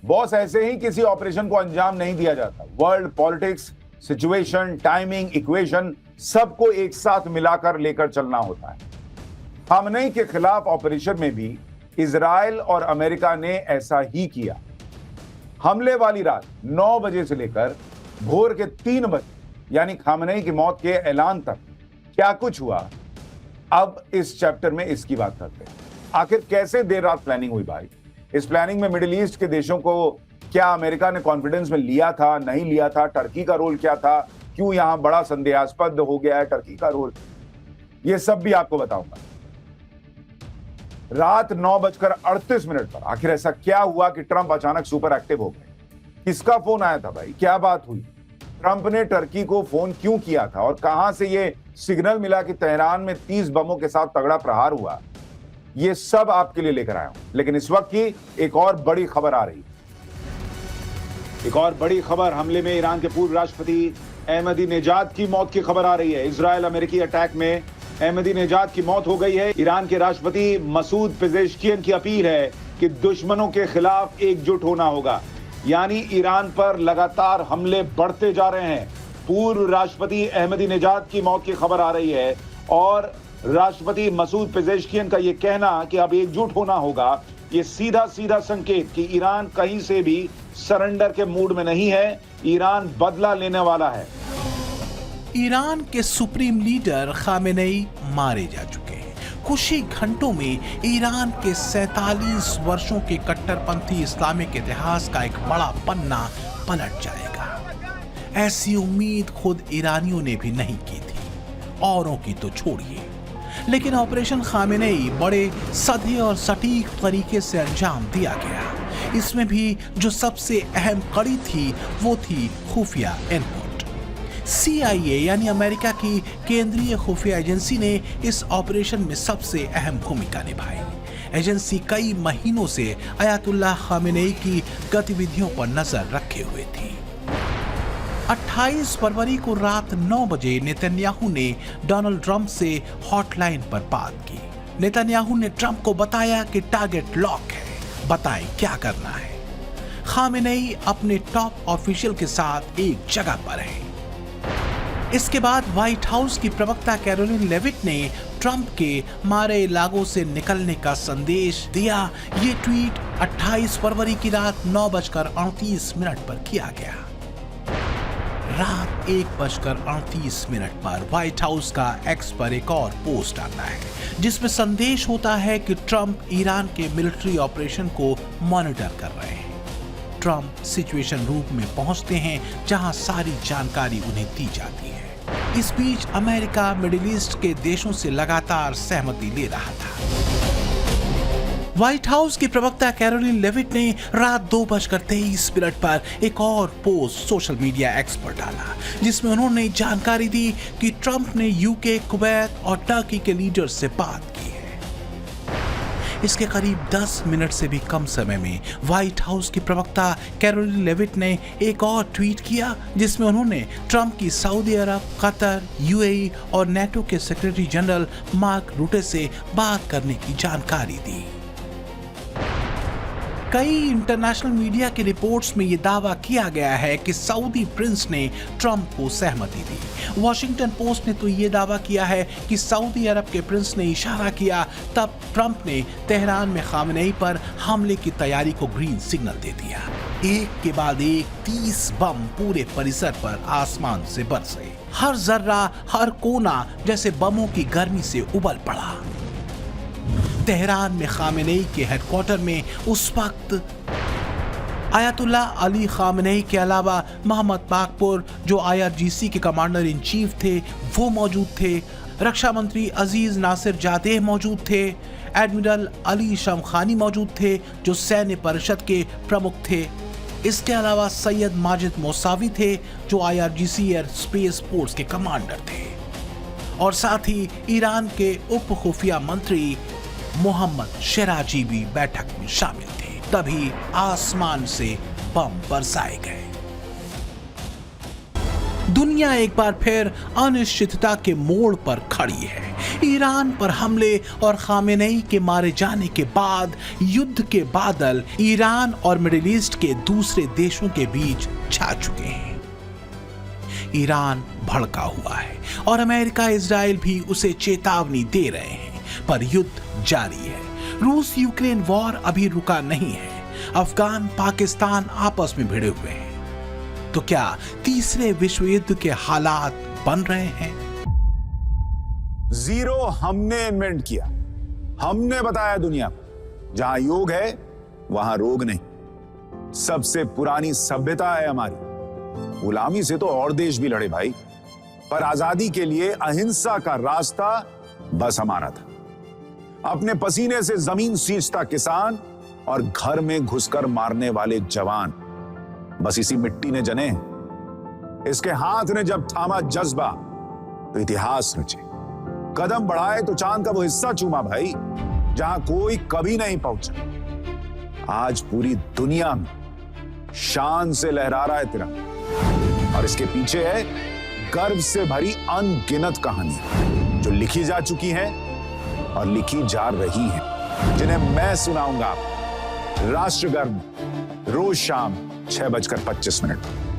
Boss, ऐसे ही किसी operation को अंजाम नहीं दिया जाता। World politics, situation, timing, equation सबको एक साथ मिलाकर लेकर चलना होता है। खामनेई के खिलाफ ऑपरेशन में भी इजराइल और अमेरिका ने ऐसा ही किया। हमले वाली रात 9 बजे से लेकर भोर के 3 बजे यानी खामनेई की मौत के ऐलान तक क्या कुछ हुआ, अब इस चैप्टर में इसकी बात करते हैं। आखिर कैसे देर रात प्लानिंग हुई भाई? इस प्लानिंग में मिडिल ईस्ट के देशों को क्या अमेरिका ने कॉन्फिडेंस में लिया था, नहीं लिया था? टर्की का रोल क्या था? क्यों यहां बड़ा संदेहास्पद हो गया है टर्की का रोल? यह सब भी आपको बताऊंगा। रात 9:38 पर आखिर ऐसा क्या हुआ कि ट्रंप अचानक सुपर एक्टिव हो गए? किसका फोन आया था भाई? क्या बात हुई? ट्रंप ने टर्की को फोन क्यों किया था और कहां से यह सिग्नल मिला कि तेहरान में 30 बमों के साथ तगड़ा प्रहार हुआ? ये सब आपके लिए लेकर आया हूं। लेकिन इस वक्त की एक और बड़ी खबर आ रही है। एक और बड़ी खबर, हमले में ईरान के पूर्व राष्ट्रपति अहमदीनेजाद की मौत की खबर आ रही है। इजरायल अमेरिकी अटैक में अहमदीनेजाद की मौत हो गई है। ईरान के राष्ट्रपति मसूद पेजेश्कियन की अपील है कि दुश्मनों के खिलाफ एकजुट होना होगा। यानी ईरान पर लगातार हमले बढ़ते जा रहे हैं। पूर्व राष्ट्रपति अहमदीनेजाद की मौत की खबर आ रही है और राष्ट्रपति मसूद पेजेश्कियन का यह कहना कि अब एकजुट होना होगा, ये सीधा सीधा संकेत कि ईरान कहीं से भी सरेंडर के मूड में नहीं है। ईरान बदला लेने वाला है। ईरान के सुप्रीम लीडर खामेनेई मारे जा चुके हैं। कुछ ही घंटों में ईरान के 47 वर्षों के कट्टरपंथी इस्लामिक इतिहास का एक बड़ा पन्ना पलट जाएगा। ऐसी उम्मीद खुद ईरानियों ने भी नहीं की थी, औरों की तो छोड़िए। लेकिन ऑपरेशन खामेनेई बड़े सधे और सटीक तरीके से अंजाम दिया गया। इसमें भी जो सबसे अहम कड़ी थी वो थी खुफिया इनपुट। CIA यानी अमेरिका की केंद्रीय खुफिया एजेंसी ने इस ऑपरेशन में सबसे अहम भूमिका निभाई। एजेंसी कई महीनों से अयातुल्लाह खामेनेई की गतिविधियों पर नजर रखे हुए थी। 28 फरवरी को रात 9 बजे नेतन्याहू ने डोनाल्ड ट्रंप से हॉटलाइन पर बात की। नेतन्याहू ने ट्रंप को बताया कि टारगेट लॉक है, बताएं क्या करना है। खामेनेई अपने टॉप ऑफिशियल के साथ एक जगह पर है। इसके बाद व्हाइट हाउस की प्रवक्ता कैरोलिन लेविट ने ट्रंप के मारे इलाकों से निकलने का संदेश दिया। ये ट्वीट 28 फरवरी की रात 9:38 पर किया गया। रात 1:38 पर व्हाइट हाउस का एक्स पर एक और पोस्ट आता है जिसमें संदेश होता है कि ट्रंप ईरान के मिलिट्री ऑपरेशन को मॉनिटर कर रहे हैं। ट्रंप सिचुएशन रूम में पहुंचते हैं जहां सारी जानकारी उन्हें दी जाती है। इस बीच अमेरिका मिडिल ईस्ट के देशों से लगातार सहमति ले रहा था। व्हाइट हाउस की प्रवक्ता कैरोलिन लेविट ने रात 2:23 पर एक और पोस्ट सोशल मीडिया एक्स पर डाला जिसमें उन्होंने जानकारी दी कि ट्रंप ने यूके, कुवैत और टर्की के लीडर से बात की है। इसके करीब 10 मिनट से भी कम समय में व्हाइट हाउस की प्रवक्ता कैरोलिन लेविट ने एक और ट्वीट किया जिसमें उन्होंने ट्रंप की सऊदी अरब, कतर, UAE और नेटो के सेक्रेटरी जनरल मार्क रूटे से बात करने की जानकारी दी। कई इंटरनेशनल मीडिया की रिपोर्ट्स में यह दावा किया गया है कि सऊदी प्रिंस ने ट्रंप को सहमति दी। वॉशिंगटन पोस्ट ने तो यह दावा किया है कि सऊदी अरब के प्रिंस ने इशारा किया, तब ट्रंप ने तेहरान में खामेनेई पर हमले की तैयारी को ग्रीन सिग्नल दे दिया। एक के बाद एक 30 बम पूरे परिसर पर आसमान से बरसे। हर जर्रा, हर कोना जैसे बमों की गर्मी से उबल पड़ा। तेहरान में खामेनेई के हेडक्वार्टर में उस वक्त आयतुल्लाह अली खामेनेई के अलावा मोहम्मद बाकपुर जो IRGC के कमांडर इन चीफ थे वो मौजूद थे। रक्षा मंत्री अजीज नासिर जादेह मौजूद थे। एडमिरल अली शमखानी मौजूद थे जो सैन्य परिषद के प्रमुख थे। इसके अलावा सैयद माजिद मौसावी थे जो IRGC एयर स्पेस फोर्स के कमांडर थे और साथ ही ईरान के उप खुफिया मंत्री मोहम्मद शेराजी भी बैठक में शामिल थे। तभी आसमान से बम बरसाए गए। दुनिया एक बार फिर अनिश्चितता के मोड़ पर खड़ी है। ईरान पर हमले और खामेनेई के मारे जाने के बाद युद्ध के बादल ईरान और मिडिल ईस्ट के दूसरे देशों के बीच छा चुके हैं। ईरान भड़का हुआ है और अमेरिका इजराइल भी उसे चेतावनी दे रहे हैं, पर युद्ध जारी है। रूस यूक्रेन वॉर अभी रुका नहीं है। अफगान पाकिस्तान आपस में भिड़े हुए हैं। तो क्या तीसरे विश्व युद्ध के हालात बन रहे हैं? जीरो हमने इन्वेंट किया, हमने बताया दुनिया को, जहां योग है वहां रोग नहीं। सबसे पुरानी सभ्यता है हमारी। गुलामी से तो और देश भी लड़े भाई, पर आजादी के लिए अहिंसा का रास्ता बस हमारा था। अपने पसीने से जमीन सींचता किसान और घर में घुसकर मारने वाले जवान, बस इसी मिट्टी ने जने। इसके हाथ ने जब थामा जज्बा तो इतिहास रचे। कदम बढ़ाए तो चांद का वो हिस्सा चूमा भाई, जहां कोई कभी नहीं पहुंचा। आज पूरी दुनिया में शान से लहरा रहा है तिरंगा, और इसके पीछे है गर्व से भरी अनगिनत कहानियां जो लिखी जा चुकी हैं और लिखी जा रही हैं, जिन्हें मैं सुनाऊंगा आपको राष्ट्रगर्व रोज शाम 6:25 पर।